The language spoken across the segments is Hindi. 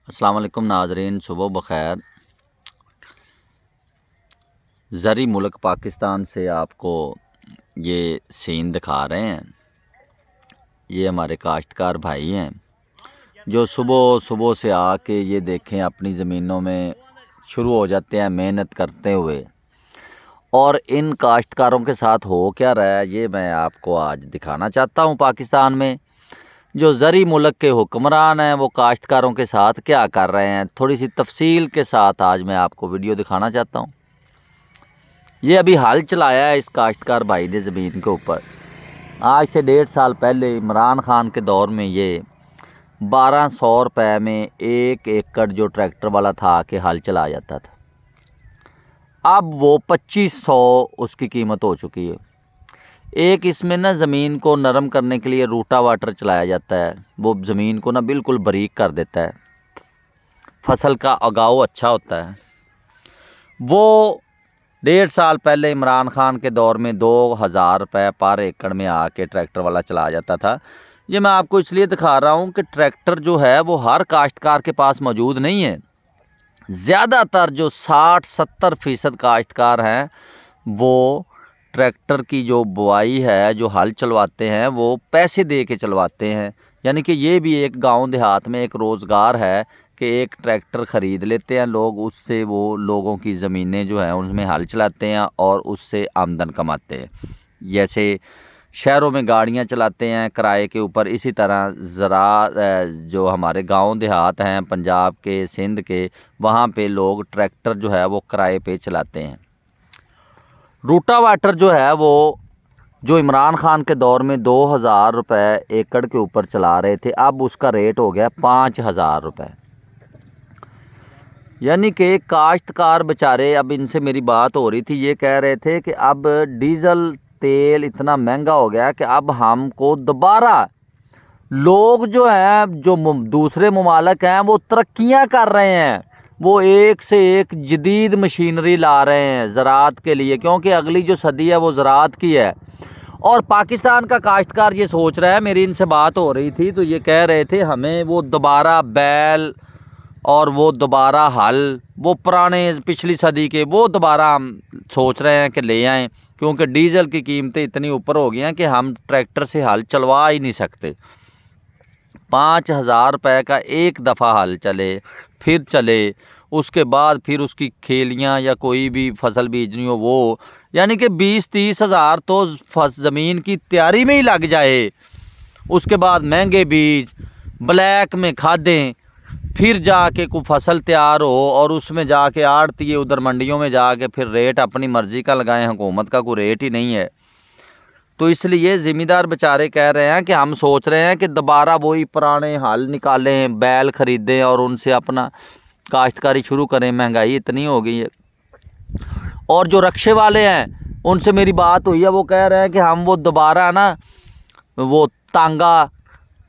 अस्सलाम वालेकुम नाज़रीन, सुबह बख़ैर। ज़री मुल्क पाकिस्तान से आपको ये सीन दिखा रहे हैं। ये हमारे काश्तकार भाई हैं जो सुबह सुबह से आके ये देखें अपनी ज़मीनों में शुरू हो जाते हैं मेहनत करते हुए। और इन काश्तकारों के साथ हो क्या रहा है ये मैं आपको आज दिखाना चाहता हूँ। पाकिस्तान में जो ज़री मुल्क के हुक्मरान हैं वो काश्तकारों के साथ क्या कर रहे हैं, थोड़ी सी तफसील के साथ आज मैं आपको वीडियो दिखाना चाहता हूँ। ये अभी हाल चलाया है इस काश्तकार भाई ने ज़मीन के ऊपर। आज से 1.5 साल पहले इमरान खान के दौर में ये 1200 रुपये में 1 एकड़ जो ट्रैक्टर वाला था कि हल चला जाता था। अब वो 2500 उसकी कीमत हो चुकी है। एक इसमें ना ज़मीन को नरम करने के लिए रूटावाटर चलाया जाता है। वो ज़मीन को ना बिल्कुल बारीक कर देता है, फसल का उगाव अच्छा होता है। वो 1.5 साल पहले इमरान खान के दौर में 2000 रुपये पर एकड़ में आके ट्रैक्टर वाला चला जाता था। ये मैं आपको इसलिए दिखा रहा हूँ कि ट्रैक्टर जो है वो हर काश्तकार के पास मौजूद नहीं है। ज़्यादातर जो 60-70% काश्तकार हैं वो ट्रैक्टर की जो बुआई है, जो हल चलवाते हैं, वो पैसे दे के चलवाते हैं। यानी कि ये भी एक गांव देहात में एक रोज़गार है कि एक ट्रैक्टर ख़रीद लेते हैं लोग, उससे वो लोगों की ज़मीनें जो हैं उनमें हल चलाते हैं और उससे आमदन कमाते हैं। जैसे शहरों में गाड़ियां चलाते हैं किराए के ऊपर, इसी तरह जो हमारे गांव देहात हैं पंजाब के, सिंध के, वहाँ पे लोग ट्रैक्टर जो है वो किराए पे चलाते हैं। रूटावाटर जो है वो जो इमरान खान के दौर में 2000 रुपये एकड़ के ऊपर चला रहे थे, अब उसका रेट हो गया 5000 रुपये। यानी कि काश्तकार बेचारे, अब इनसे मेरी बात हो रही थी, ये कह रहे थे कि अब डीज़ल तेल इतना महंगा हो गया कि अब हमको दोबारा लोग जो हैं, जो दूसरे ममालिक हैं, वो तरक्कियां कर रहे हैं, वो एक से एक जदीद मशीनरी ला रहे हैं ज़राअत के लिए, क्योंकि अगली जो सदी है वो ज़राअत की है। और पाकिस्तान का काश्तकार ये सोच रहा है, मेरी इनसे बात हो रही थी तो ये कह रहे थे हमें वो दोबारा बैल और वो दोबारा हल, वो पुराने पिछली सदी के, वो दोबारा हम सोच रहे हैं कि ले आएँ, क्योंकि डीज़ल की कीमतें इतनी ऊपर हो गई हैं कि हम ट्रैक्टर से हल चलवा ही नहीं सकते। 5000 रुपये का एक दफ़ा हल चले, फिर चले, उसके बाद फिर उसकी खेलियां या कोई भी फसल बीजनी हो वो, यानी कि 20-30 हज़ार तो ज़मीन की तैयारी में ही लग जाए। उसके बाद महंगे बीज, ब्लैक में खादें, फिर जाके कोई फसल तैयार हो और उसमें जाके आड़ती है उधर मंडियों में जाके फिर रेट अपनी मर्ज़ी का लगाएं। हुकूमत का कोई रेट ही नहीं है। तो इसलिए ज़िम्मेदार बेचारे कह रहे हैं कि हम सोच रहे हैं कि दोबारा वही पुराने हल निकालें, बैल ख़रीदें और उनसे अपना काश्तकारी शुरू करें। महंगाई इतनी हो गई है। और जो रक्शे वाले हैं उनसे मेरी बात हुई है, वो कह रहे हैं कि हम वो दोबारा ना वो तांगा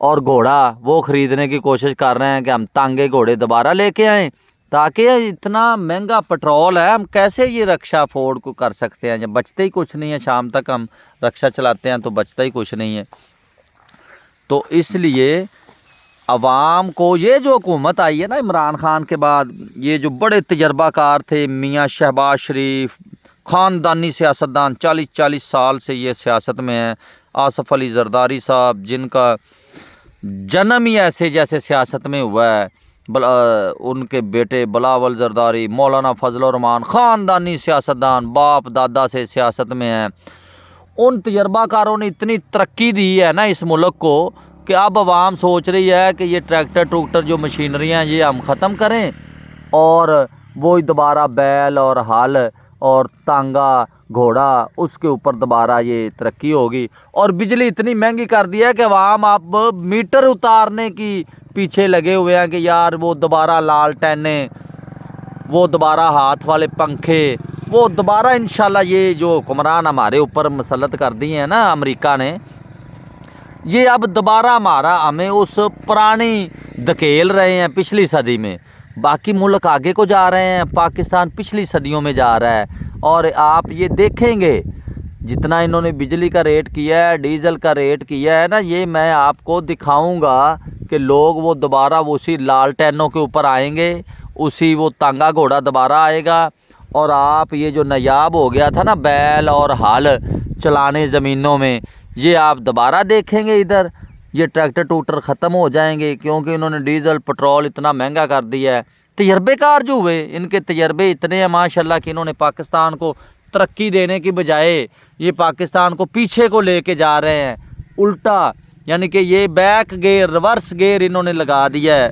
और घोड़ा वो ख़रीदने की कोशिश कर रहे हैं कि हम तांगे घोड़े दोबारा लेके आएँ, ताकि इतना महंगा पेट्रोल है, हम कैसे ये रक्षा अफोर्ड को कर सकते हैं जब बचते ही कुछ नहीं है। शाम तक हम रक्षा चलाते हैं तो बचता ही कुछ नहीं है। तो इसलिए अवाम को ये जो हुकूमत आई है ना इमरान खान के बाद, ये जो बड़े तजर्बाकार थे मियाँ शहबाज शरीफ, ख़ानदानी सियासतदान, 40-40 साल से ये सियासत में हैं। आसफ़ अली ज़रदारी साहब, जिनका जन्म ही ऐसे जैसे सियासत में हुआ है, उनके बेटे बिलावल ज़रदारी, मौलाना फजल रहमान, ख़ानदानी सियासतदान, बाप दादा से सियासत में हैं। उन तजर्बाकारों ने इतनी तरक्की दी है ना इस मुल्क को कि अब आवाम सोच रही है कि ये ट्रैक्टर ट्रूक्टर जो मशीनरियाँ ये हम ख़त्म करें और वो दोबारा बैल और हल और तांगा घोड़ा, उसके ऊपर दोबारा ये तरक्की होगी। और बिजली इतनी महंगी कर दी है कि आवाम अब मीटर उतारने की पीछे लगे हुए हैं कि यार वो दोबारा लालटेनें, वो दोबारा हाथ वाले पंखे, वो दोबारा इंशाल्लाह ये जो हुक्मरान हमारे ऊपर मसलत कर दी हैं ना अमेरिका ने, ये अब दोबारा हमें उस पुरानी धकेल रहे हैं पिछली सदी में। बाकी मुल्क आगे को जा रहे हैं, पाकिस्तान पिछली सदियों में जा रहा है। और आप ये देखेंगे जितना इन्होंने बिजली का रेट किया है, डीज़ल का रेट किया है ना, ये मैं आपको दिखाऊंगा कि लोग वो दोबारा उसी लालटेनों के ऊपर आएंगे, उसी वो तांगा घोड़ा दोबारा आएगा और आप ये जो नायाब हो गया था ना बैल और हल चलाने ज़मीनों में, ये आप दोबारा देखेंगे इधर। ये ट्रैक्टर टूटर ख़त्म हो जाएंगे क्योंकि इन्होंने डीज़ल पेट्रोल इतना महंगा कर दिया है। तजर्बेकार जो हुए, इनके तजर्बे इतने हैं माशाल्लाह कि इन्होंने पाकिस्तान को तरक्की देने की बजाय ये पाकिस्तान को पीछे को लेके जा रहे हैं उल्टा, यानी कि ये बैक गेयर रिवर्स गेयर इन्होंने लगा दिया है।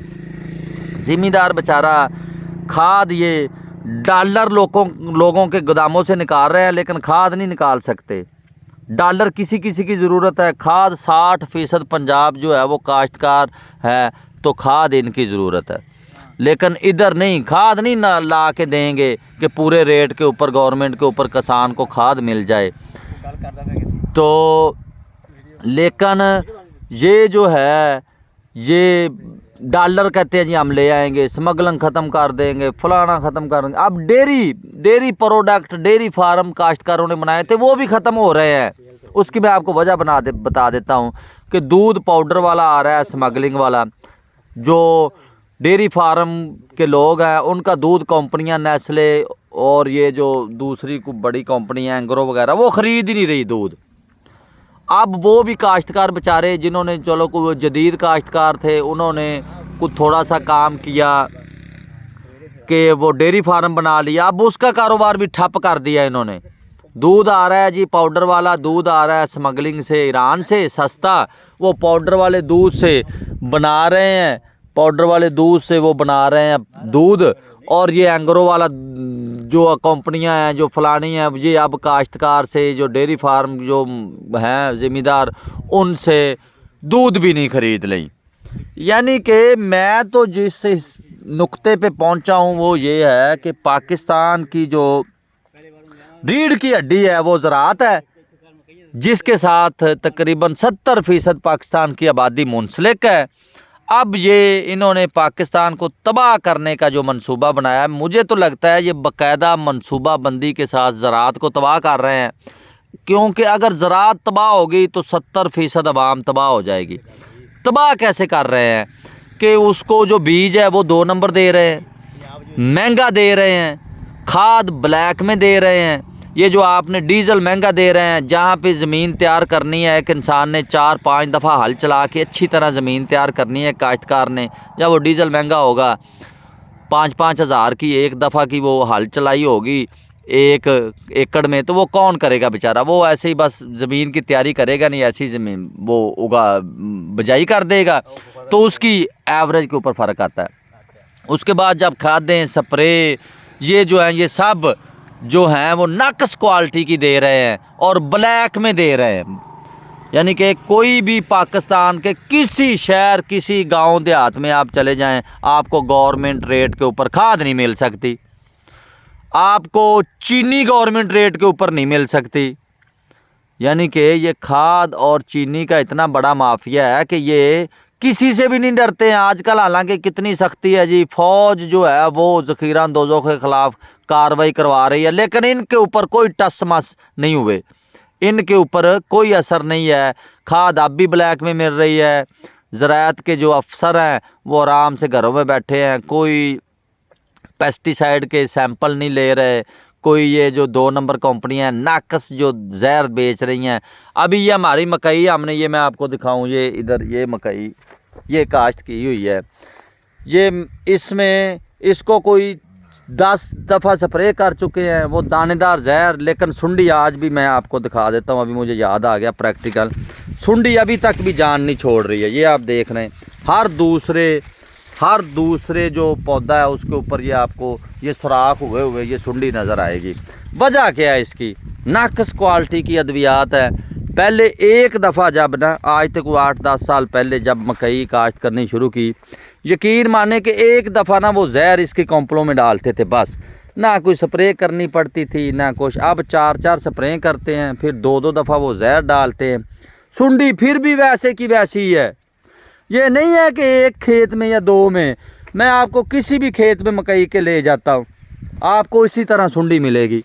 ज़िम्मेदार बेचारा खाद ये डॉलर लोगों के गोदामों से निकाल रहे हैं लेकिन खाद नहीं निकाल सकते। डॉलर किसी किसी की ज़रूरत है, खाद 60% पंजाब जो है वो काश्तकार है तो खाद इनकी ज़रूरत है, लेकिन इधर नहीं, खाद नहीं ला के देंगे कि पूरे रेट के ऊपर गवर्नमेंट के ऊपर किसान को खाद मिल जाए। तो लेकिन ये जो है ये डॉलर कहते हैं जी हम ले आएंगे, स्मगलिंग ख़त्म कर देंगे, फलाना ख़त्म कर देंगे। अब डेयरी प्रोडक्ट, डेयरी फार्म काश्तकारों ने बनाए थे वो भी ख़त्म हो रहे हैं। उसकी मैं आपको वजह बता देता हूँ कि दूध पाउडर वाला आ रहा है, स्मगलिंग वाला। जो डेयरी फार्म के लोग हैं उनका दूध कंपनियां नेस्ले और ये जो दूसरी को बड़ी कंपनियां एंग्रो वगैरह वो ख़रीद ही नहीं रही दूध। अब वो भी काश्तकार बेचारे जिन्होंने चलो कोई जदीद काश्तकार थे उन्होंने कुछ थोड़ा सा काम किया कि वो डेयरी फार्म बना लिया, अब उसका कारोबार भी ठप कर दिया इन्होंने। दूध आ रहा है जी, पाउडर वाला दूध आ रहा है स्मगलिंग से, ईरान से सस्ता, वो पाउडर वाले दूध से बना रहे हैं, पाउडर वाले दूध से वो बना रहे हैं दूध, और ये एंग्रो वाला जो कंपनियां हैं जो फलानी हैं ये अब काश्तकार से, जो डेयरी फार्म जो हैं ज़िम्मेदार, उनसे दूध भी नहीं ख़रीद लें। यानी कि मैं तो जिस नुक्ते पे पहुंचा हूं वो ये है कि पाकिस्तान की जो रीढ़ की हड्डी है वो ज़राअत है, जिसके साथ तकरीबन 70% पाकिस्तान की आबादी मुंसलिक है। अब ये इन्होंने पाकिस्तान को तबाह करने का जो मंसूबा बनाया है, मुझे तो लगता है ये बाकायदा मंसूबा बंदी के साथ ज़राअत को तबाह कर रहे हैं, क्योंकि अगर ज़राअत तबाह होगी तो 70% आवाम तबाह हो जाएगी। तबाह कैसे कर रहे हैं कि उसको जो बीज है वो 2 नंबर दे रहे हैं, महंगा दे रहे हैं, खाद ब्लैक में दे रहे हैं, ये जो आपने डीज़ल महंगा दे रहे हैं। जहाँ पे ज़मीन तैयार करनी है एक इंसान ने 4-5 दफ़ा हल चला के अच्छी तरह ज़मीन तैयार करनी है काश्तकार ने, या वो डीज़ल महंगा होगा 5-5 हज़ार की एक दफ़ा की वो हल चलाई होगी 1 एकड़ में, तो वो कौन करेगा बेचारा? वो ऐसे ही बस ज़मीन की तैयारी करेगा नहीं, ऐसी ज़मीन वो बिजाई कर देगा, तो उसकी एवरेज के ऊपर फ़र्क आता है। उसके बाद जब खादें स्प्रे ये जो हैं ये सब जो हैं वो नाकस क्वालिटी की दे रहे हैं और ब्लैक में दे रहे हैं। यानी कि कोई भी पाकिस्तान के किसी शहर किसी गांव देहात में आप चले जाएं, आपको गवर्नमेंट रेट के ऊपर खाद नहीं मिल सकती, आपको चीनी गवर्नमेंट रेट के ऊपर नहीं मिल सकती। यानी कि ये खाद और चीनी का इतना बड़ा माफिया है कि ये किसी से भी नहीं डरते हैं आजकल। हालांकि कितनी सख्ती है जी, फ़ौज जो है वो ज़ख़ीरा अंदोज़ों के ख़िलाफ़ कार्रवाई करवा रही है, लेकिन इनके ऊपर कोई टस मस नहीं हुए, इनके ऊपर कोई असर नहीं है। खाद अब भी ब्लैक में मिल रही है, ज़राअत के जो अफसर हैं वो आराम से घरों में बैठे हैं, कोई पेस्टिसाइड के सैंपल नहीं ले रहे, कोई ये जो 2 नंबर कंपनियां नाकस जो जहर बेच रही हैं। अभी ये हमारी मकई हमने, ये मैं आपको दिखाऊं, ये इधर ये मकई ये काश्त की हुई है, ये इसमें इसको कोई 10 दफ़ा स्प्रे कर चुके हैं, वो दानेदार जहर। लेकिन सुंडी आज भी मैं आपको दिखा देता हूँ, अभी मुझे याद आ गया प्रैक्टिकल, सुंडी अभी तक भी जान नहीं छोड़ रही है। ये आप देख रहे हैं हर दूसरे जो पौधा है उसके ऊपर ये आपको ये सुराख हुए ये सुंडी नज़र आएगी। वजह क्या है इसकी? नाकस क्वालिटी की अद्वियात है। पहले एक दफ़ा जब ना, आज तक 8-10 साल पहले जब मकई काश्त करनी शुरू की, यकीन माने कि एक दफ़ा ना वो जहर इसके कॉम्पलों में डालते थे, बस ना कोई स्प्रे करनी पड़ती थी ना कुछ। अब 4-4 स्प्रे करते हैं, फिर 2-2 दफ़ा वो जहर डालते हैं, सुंडी फिर भी वैसे की वैसी ही है। ये नहीं है कि एक खेत में या 2 में, मैं आपको किसी भी खेत में मकई के ले जाता हूँ आपको इसी तरह सुंडी मिलेगी।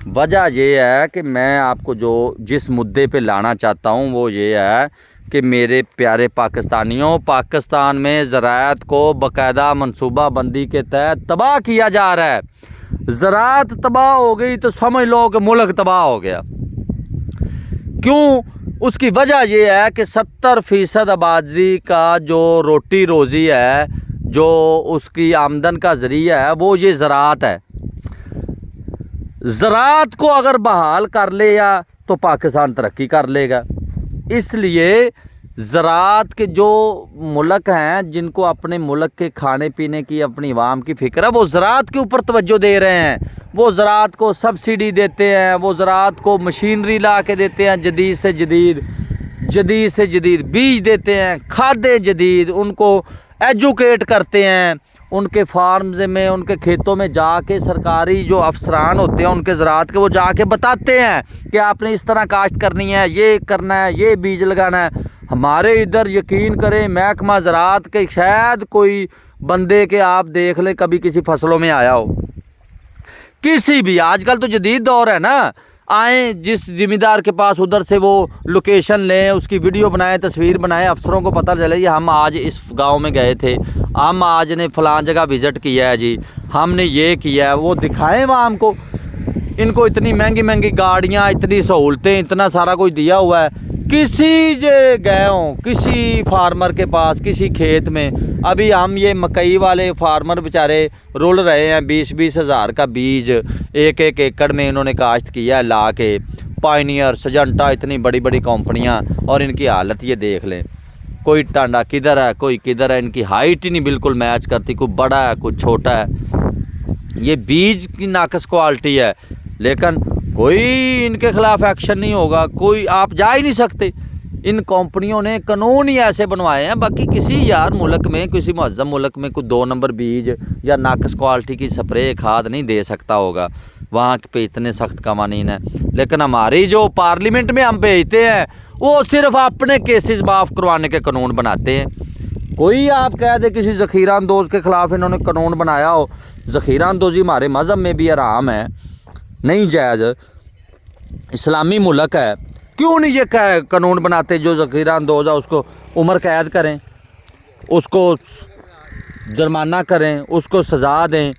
वजह ये है कि मैं आपको जो जिस मुद्दे पे लाना चाहता हूँ वो ये है कि मेरे प्यारे पाकिस्तानियों, पाकिस्तान में ज़राअत को बाकायदा मनसूबाबंदी के तहत तबाह किया जा रहा है। ज़राअत तबाह हो गई तो समझ लो कि मुल्क तबाह हो गया। क्यों? उसकी वजह यह है कि 70% आबादी का जो रोटी रोज़ी है, जो उसकी आमदन का ज़रिया है, वो ये ज़राअत है। ज़राअत को अगर बहाल कर लिया तो पाकिस्तान तरक्की कर लेगा। इसलिए ज़राअत के जो मुल्क हैं, जिनको अपने मुल्क के खाने पीने की, अपनी अवाम की फ़िक्र है, वो ज़राअत के ऊपर तवज्जो दे रहे हैं। वो ज़राअत को सब्सिडी देते हैं, वो ज़राअत को मशीनरी ला के देते हैं, जदीद से जदीद बीज देते हैं, खादें जदीद, उनको एजुकेट करते हैं। उनके फार्म्स में, उनके खेतों में जाके सरकारी जो अफसरान होते हैं उनके ज़राअत के, वो जाके बताते हैं कि आपने इस तरह काश्त करनी है, ये करना है, ये बीज लगाना है। हमारे इधर यकीन करें, महकमा ज़राअत के शायद कोई बंदे के आप देख ले कभी किसी फसलों में आया हो, किसी भी। आजकल तो जदीद दौर है ना, आए जिस ज़िम्मेदार के पास उधर से वो लोकेशन लें, उसकी वीडियो बनाएं, तस्वीर बनाएं, अफसरों को पता चले ये हम आज इस गांव में गए थे, हम आज ने फ़लाँ जगह विज़िट किया है जी, हमने ये किया है, वो दिखाएं आवाम को। इनको इतनी महंगी महंगी गाड़ियाँ, इतनी सहूलतें, इतना सारा कुछ दिया हुआ है। किसी जे गए हों किसी फार्मर के पास, किसी खेत में, अभी हम ये मकई वाले फार्मर बेचारे रुल रहे हैं, 20-20 हज़ार का बीज एक एकड़ में इन्होंने काश्त किया है ला के। पायनियर, सजंटा, इतनी बड़ी बड़ी कंपनियां, और इनकी हालत ये देख लें। कोई टांडा किधर है, कोई किधर है, इनकी हाइट ही नहीं बिल्कुल मैच करती, कोई बड़ा है कोई छोटा है। ये बीज की नाकस क्वालिटी है, लेकिन कोई इनके ख़िलाफ़ एक्शन नहीं होगा, कोई आप जा ही नहीं सकते। इन कंपनियों ने कानून ही ऐसे बनवाए हैं। बाकी किसी यार मुल्क में, किसी मुअज़्ज़म मुल्क में कोई 2 नंबर बीज या नाकस क्वालिटी की स्प्रे खाद नहीं दे सकता होगा, वहाँ पे इतने सख्त कवानीन है। लेकिन हमारी जो पार्लियामेंट में हम भेजते हैं, वो सिर्फ अपने केसेस माफ़ करवाने के कानून बनाते हैं। कोई आप कह दे किसी ज़ख़ीरा अंदोज़ के ख़िलाफ़ इन्होंने कानून बनाया हो, ज़ख़ीरा अंदोज़ी हमारे मज़हब में भी हराम है, नहीं जायज़, इस्लामी मुल्क है, क्यों नहीं ये कानून बनाते जो ज़ख़ीरा अंदोज़ है उसको उम्र कैद करें, उसको जुर्माना करें, उसको सज़ा दें।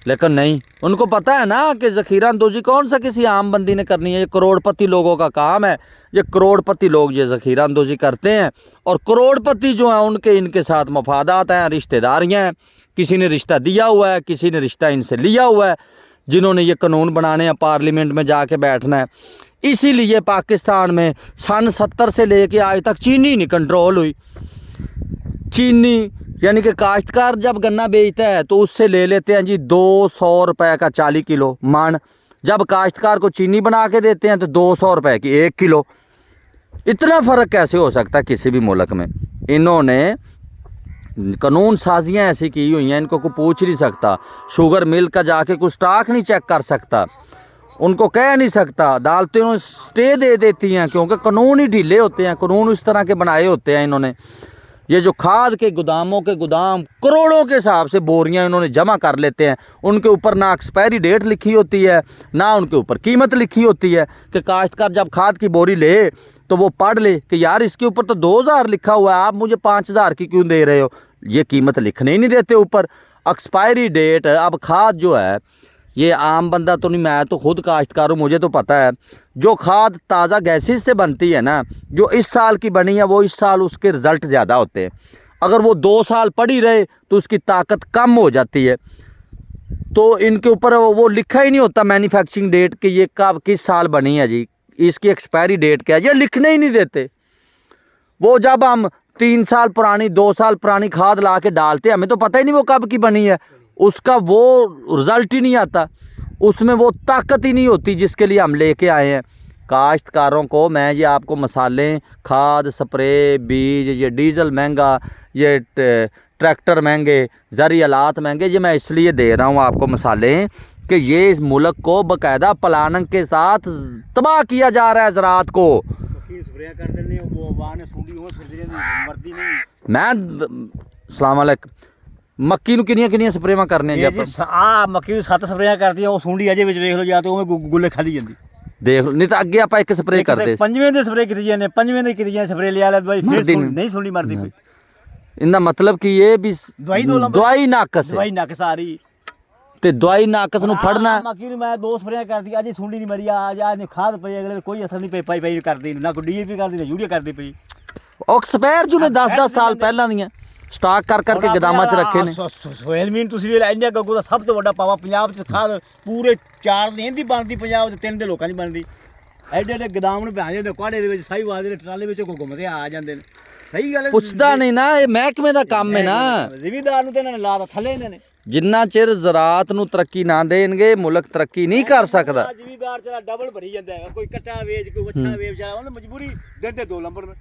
लेकिन नहीं, उनको पता है ना कि ज़ख़ीरा अंदोज़ी कौन सा किसी आम बंदी ने करनी है, ये करोड़पति लोगों का काम है। ये करोड़पति लोग ये ज़ख़ीरा अंदोज़ी करते हैं, और करोड़पति जो हैं उनके इनके साथ मफादात हैं, रिश्तेदारियाँ हैं, किसी ने रिश्ता दिया हुआ है, किसी ने रिश्ता इनसे लिया हुआ है, जिन्होंने ये कानून बनाने हैं, पार्लियामेंट में जाके बैठना है। इसीलिए पाकिस्तान में सन 70 से लेके आज तक चीनी नहीं कंट्रोल हुई। चीनी यानी कि काश्तकार जब गन्ना बेचता है तो उससे ले लेते हैं जी 200 रुपए का 40 किलो मन। जब काश्तकार को चीनी बना के देते हैं तो 200 रुपए की 1 किलो। इतना फ़र्क कैसे हो सकता है किसी भी मुल्क में? इन्होंने कानून साजियाँ ऐसी की हुई हैं, इनको कोई पूछ नहीं सकता। शुगर मिल का जाके कोई स्टॉक नहीं चेक कर सकता, उनको कह नहीं सकता। अदालतें स्टे दे देती हैं क्योंकि कानून ही ढीले होते हैं, कानून इस तरह के बनाए होते हैं इन्होंने। ये जो खाद के गोदामों के गोदाम करोड़ों के हिसाब से बोरियां इन्होंने जमा कर लेते हैं, उनके ऊपर ना एक्सपायरी डेट लिखी होती है, ना उनके ऊपर कीमत लिखी होती है कि काश्तकार जब खाद की बोरी ले तो वो पढ़ ले कि यार इसके ऊपर तो 2000 लिखा हुआ है, आप मुझे 5000 की क्यों दे रहे हो। ये कीमत लिखने ही नहीं देते ऊपर, एक्सपायरी डेट। अब खाद जो है, ये आम बंदा तो नहीं, मैं तो खुद काश्तकार हूँ, मुझे तो पता है। जो खाद ताज़ा गैसेस से बनती है ना, जो इस साल की बनी है वो इस साल उसके रिज़ल्ट ज़्यादा होते हैं। अगर वो 2 साल पड़ी रहे तो उसकी ताकत कम हो जाती है। तो इनके ऊपर वो लिखा ही नहीं होता मैन्युफैक्चरिंग डेट कि ये कब किस साल बनी है जी, इसकी एक्सपायरी डेट क्या है, ये लिखने ही नहीं देते। वो जब हम 3 साल पुरानी 2 साल पुरानी खाद ला के डालते हैं, हमें तो पता ही नहीं वो कब की बनी है, उसका वो रिज़ल्ट ही नहीं आता, उसमें वो ताकत ही नहीं होती जिसके लिए हम लेके आए हैं। काश्तकारों को मैं ये आपको मसाले, खाद, स्प्रे, बीज, ये डीज़ल महंगा, ये ट्रैक्टर महंगे, ज़री आलात महंगे, ये मैं इसलिए दे रहा हूँ आपको मसाले कि ये इस मुल्क को बाकायदा प्लानिंग के साथ तबाह किया जा रहा है ज़राअत को। मैं अस्सलाम वालेकुम मक्की ਨੂੰ ਕਿੰਨੀਆਂ ਸਪਰੇਆਂ ਕਰਨੇ ਜੀ ਆਪਾਂ? ਆ ਮੱਕੀ ਨੂੰ 7 ਸਪਰੇਆਂ ਕਰਦੀਆਂ, ਉਹ ਸੁੰਡੀ ਅਜੇ ਵਿੱਚ ਵੇਖ ਲਓ, ਜਾਂ ਤੇ ਉਹ ਗੁੱਲੇ ਖਾਲੀ ਜਾਂਦੀ। ਦੇਖ ਲਓ, ਨਹੀਂ ਤਾਂ ਅੱਗੇ ਆਪਾਂ ਇੱਕ ਸਪਰੇਅ ਕਰਦੇ ਪੰਜਵੇਂ ਦੇ ਸਪਰੇਅ ਕੀਤੀ ਜਾਂਦੇ, ਪੰਜਵੇਂ ਦੇ ਕੀਤੀ ਜਾਂਦੇ ਸਪਰੇਅ ਲਿਆ ਲੈ ਦਵਾਈ, ਫਿਰ ਨਹੀਂ ਸੁਣਨੀ ਮਰਦੀ ਪਈ। ਇਹਦਾ ਮਤਲਬ ਕਿ ਇਹ ਵੀ ਦਵਾਈ ਨਾਕਸ ਦਵਾਈ ਨਕਸ ਆ ਰਹੀ ਤੇ ਦਵਾਈ ਨਾਕਸ ਨੂੰ ਫੜਨਾ। ਮੱਕੀ ਨੂੰ ਮੈਂ 2 ਸਪਰੇਅ ਕਰਦੀ, ਅਜੇ ਸੁੰਡੀ ਨਹੀਂ ਮਰੀ, ਆ ਨੇ ਖਾਦ ਪਈ, ਅਗਲੇ ਕੋਈ ਅਸਰ ਨਹੀਂ ਪਾਈ ਕਰਦੀ, ਨਾ ਕੋਈ ਡੀਏਪੀ ਕਰਦੀ, ਨਾ ਯੂਰੀਆ ਕਰਦੀ ਪਈ। ਉਹ ਸਪੇਅਰ ਜੁਨੇ 10-10 ਸਾਲ ਪਹਿਲਾਂ ਦੀਆਂ ਸਟਾਕ ਕਰਕੇ ਗਦਾਮਾਂ 'ਚ ਰੱਖੇ ਨੇ। ਸੋਇਲਮੀਨ ਤੁਸੀਂ ਵੇਖ ਇੰਡੀਆ ਗੱਗੂ ਦਾ ਸਭ ਤੋਂ ਵੱਡਾ ਪਾਵਾ ਪੰਜਾਬ 'ਚ ਖਾਦ ਪੂਰੇ 4 ਦਿਨ ਦੀ ਬਣਦੀ, ਪੰਜਾਬ 'ਚ 3 ਦੇ ਲੋਕਾਂ ਦੀ ਬਣਦੀ। ਐਡੇ ਐਡੇ ਗਦਾਮ ਨੂੰ ਭੈਣ ਦੇ ਕੁਆੜੇ ਦੇ ਵਿੱਚ ਸਾਹੀਵਾਲ ਦੇ ਟਰਾਲੇ ਵਿੱਚ ਘੁੰਮਦੇ ਆ ਜਾਂਦੇ ਨੇ। ਸਹੀ ਗੱਲ ਪੁੱਛਦਾ ਨਹੀਂ ਨਾ, ਇਹ ਮਹਿਕਮੇ ਦਾ ਕੰਮ ਹੈ ਨਾ। ਜ਼ਿਮੀਂਦਾਰ ਨੂੰ ਤੇ ਇਹਨਾਂ ਨੇ ਲਾਤਾ ਥੱਲੇ ਇਹਨਾਂ ਨੇ। ਜਿੰਨਾ ਚਿਰ ਜ਼ਰਾਤ ਨੂੰ ਤਰੱਕੀ ਨਾ ਦੇਣਗੇ ਮੁਲਕ ਤਰੱਕੀ ਨਹੀਂ ਕਰ ਸਕਦਾ। ਜ਼ਿਮੀਂਦਾਰ ਚਲਾ ਡਬਲ ਭਰੀ ਜਾਂਦਾ ਹੈ, ਕੋਈ ਕੱਟਾ ਵੇਚ, ਕੋਈ ਵੱਛਾ ਵੇਚ ਜਾ, ਉਹਨੇ ਮਜਬੂਰੀ ਦਿੰਦੇ 2 ਨੰਬਰ में।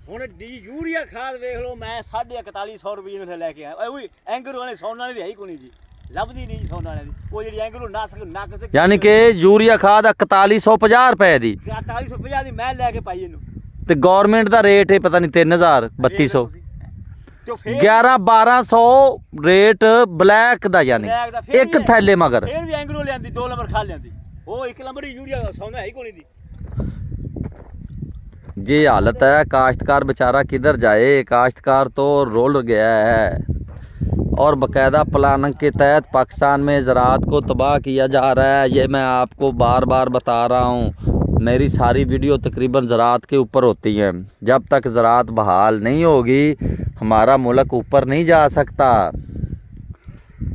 ਹੁਣ ਯੂਰੀਆ ਖਾਦ ਵੇਖ ਲਓ, ਮੈਂ 4150 ਰੁਪਏ ਨੂੰ ਲੈ ਕੇ ਆਇਆ। ਉਹ ਐਂਗਰ ਵਾਲੇ ਸੌਣ ਵਾਲੇ ਦੀ ਹੈ ਹੀ ਕੋਈ ਜੀ, ਲੱਭਦੀ ਨਹੀਂ ਸੌਣ ਵਾਲਿਆਂ ਦੀ। ਉਹ ਜਿਹੜੀ ਐਂਗਰ ਨੂੰ ਨੱਕ ਤੇ, ਯਾਨੀ ਕਿ ਯੂਰੀਆ ਖਾਦ 4150 ਰੁਪਏ ਦੀ, 4150 ਦੀ ਮੈਂ ਲੈ ਕੇ ਪਾਈ ਇਹਨੂੰ। ਤੇ ਗਵਰਨਮੈਂਟ ਦਾ ਰੇਟ ਹੈ ਪਤਾ ਨਹੀਂ 3000 3200 11-1200 ਰੇਟ ਬਲੈਕ ਦਾ, ਯਾਨੀ ਇੱਕ ਥੈਲੇ ਮਗਰ। ਫਿਰ ਵੀ ਐਂਗਰੋ ਲਿਆਂਦੀ 2 ਨੰਬਰ ਖਾ ਲਿਆਂਦੀ, ਉਹ 1 ਨੰਬਰ ਯੂਰੀਆ ਸੌਣਾ ਹੈ ਹੀ ਕੋਈ ਦੀ। ये हालत है, काश्तकार बेचारा किधर जाए। काश्तकार तो रोल गया है और बाकायदा प्लानिंग के तहत पाकिस्तान में ज़राअत को तबाह किया जा रहा है। ये मैं आपको बार बार बता रहा हूँ। मेरी सारी वीडियो तकरीबन ज़राअत के ऊपर होती हैं। जब तक ज़राअत बहाल नहीं होगी हमारा मुल्क ऊपर नहीं जा सकता।